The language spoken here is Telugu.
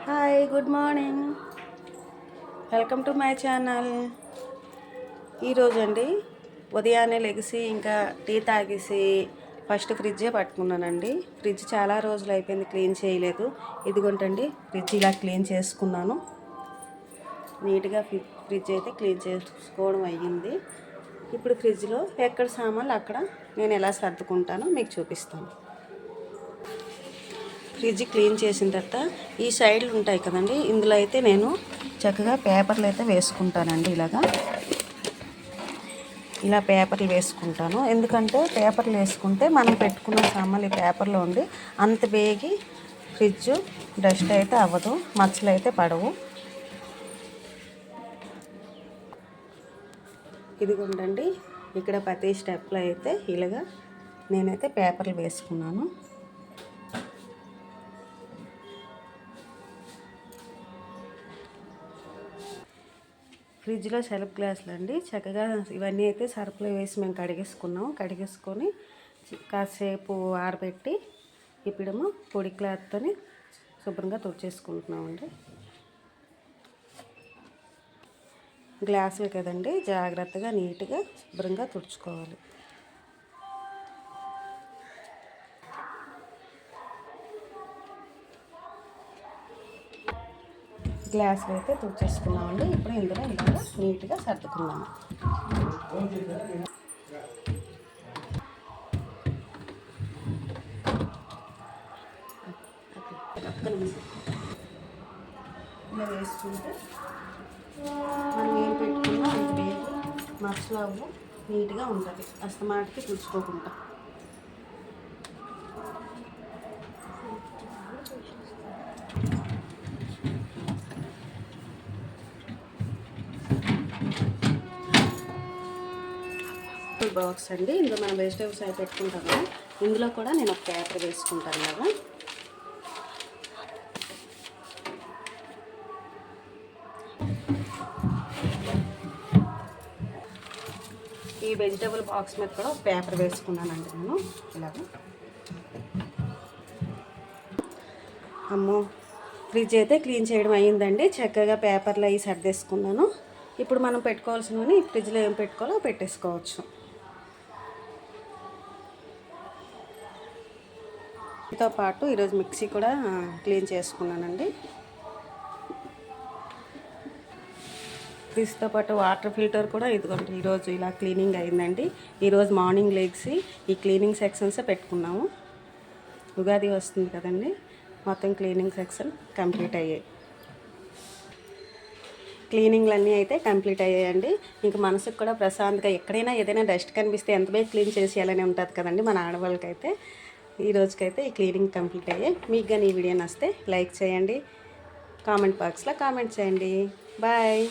Hi, good morning. Welcome to my channel. ఈరోజు అండి ఉదయాన్నే లెగిసి ఇంకా టీ తాగేసి ఫస్ట్ ఫ్రిడ్జే పట్టుకున్నానండి. ఫ్రిడ్జ్ చాలా రోజులు అయిపోయింది, క్లీన్ చేయలేదు. ఇదిగోంటండి ఫ్రిడ్జ్ ఇలా క్లీన్ చేసుకున్నాను. నీట్గా ఫ్రిడ్జ్ అయితే క్లీన్ చేసుకోవడం అయ్యింది. ఇప్పుడు ఫ్రిడ్జ్లో ఎక్కడ సామాన్లు అక్కడ నేను ఎలా సర్దుకుంటానో మీకు చూపిస్తాను. ఫ్రిడ్జ్ క్లీన్ చేసిన తర్వాత ఈ సైడ్లు ఉంటాయి కదండి, ఇందులో అయితే నేను చక్కగా పేపర్లు అయితే వేసుకుంటానండి. ఇలా పేపర్లు వేసుకుంటాను. ఎందుకంటే పేపర్లు వేసుకుంటే మనం పెట్టుకున్న సామాన్లు ఈ పేపర్లో ఉండి అంత బేగి ఫ్రిడ్జ్ డస్ట్ అయితే అవ్వదు, మచ్చలు అయితే పడవు. ఇదిగోండి ఇక్కడ ప్రతి స్టెప్లో అయితే ఇలాగా నేనైతే పేపర్లు వేసుకున్నాను. ఫ్రిడ్జ్లో సెల్ఫ్ గ్లాసులు అండి, చక్కగా ఇవన్నీ అయితే సర్ఫ్లో వేసి మేము కడిగేసుకొని కాసేపు ఆరబెట్టి ఇప్పుడేమో పొడి క్లాత్తో శుభ్రంగా తుడిచేసుకుంటున్నామండి. గ్లాసులు కదండి, జాగ్రత్తగా నీట్గా శుభ్రంగా తుడుచుకోవాలి. గ్లాసులు అయితే తుడిచేసుకున్నామండి. ఇప్పుడు ఇందులో ఇలా నీట్గా సర్దుకున్నాము. ఇలా వేసుకుంటే మనం ఏం పెట్టుకున్నా అంత వేగి మచ్చలు అవ్వు, నీట్గా ఉంటుంది, అస్తమాటికి తుడుచుకోకుండా. బాక్స్ అండి, ఇందులో మనం వెజిటేబుల్స్ అవి పెట్టుకుంటాము. ఇందులో కూడా నేను ఒక పేపర్ వేసుకుంటాను కదా. ఈ వెజిటేబుల్ బాక్స్ మీద కూడా ఒక పేపర్ వేసుకున్నానండి నేను ఇలాగా. అమ్మో, ఫ్రిడ్జ్ అయితే క్లీన్ చేయడం అయ్యిందండి. చక్కగా పేపర్లు అవి సర్దేసుకున్నాను. ఇప్పుడు మనం పెట్టుకోవాల్సినవి ఫ్రిడ్జ్లో ఏం పెట్టుకోవాలో పెట్టేసుకోవచ్చు. దీంతో పాటు ఈరోజు మిక్సీ కూడా క్లీన్ చేసుకున్నానండి. ఫ్రిడ్జ్తో పాటు వాటర్ ఫిల్టర్ కూడా ఇదిగోండి ఈరోజు ఇలా క్లీనింగ్ అయిందండి. ఈరోజు మార్నింగ్ లేచి ఈ క్లీనింగ్ సెక్షన్సే పెట్టుకున్నాము. ఉగాది వస్తుంది కదండి, మొత్తం క్లీనింగ్ సెక్షన్ కంప్లీట్ అయ్యాయి. క్లీనింగ్లు అన్నీ అయితే కంప్లీట్ అయ్యాయండి. ఇంకా మనసుకు కూడా ప్రశాంతంగా, ఎక్కడైనా ఏదైనా డస్ట్ కనిపిస్తే ఎంత బేగా క్లీన్ చేసేయాలని ఉంటుంది కదండి మన ఆడవాళ్ళకైతే. ఈ రోజుకైతే ఈ క్లీనింగ్ కంప్లీట్ అయ్యాయి. మీకు కానీ ఈ వీడియో నచ్చితే లైక్ చేయండి, కామెంట్ బాక్స్లో కామెంట్ చేయండి. బాయ్.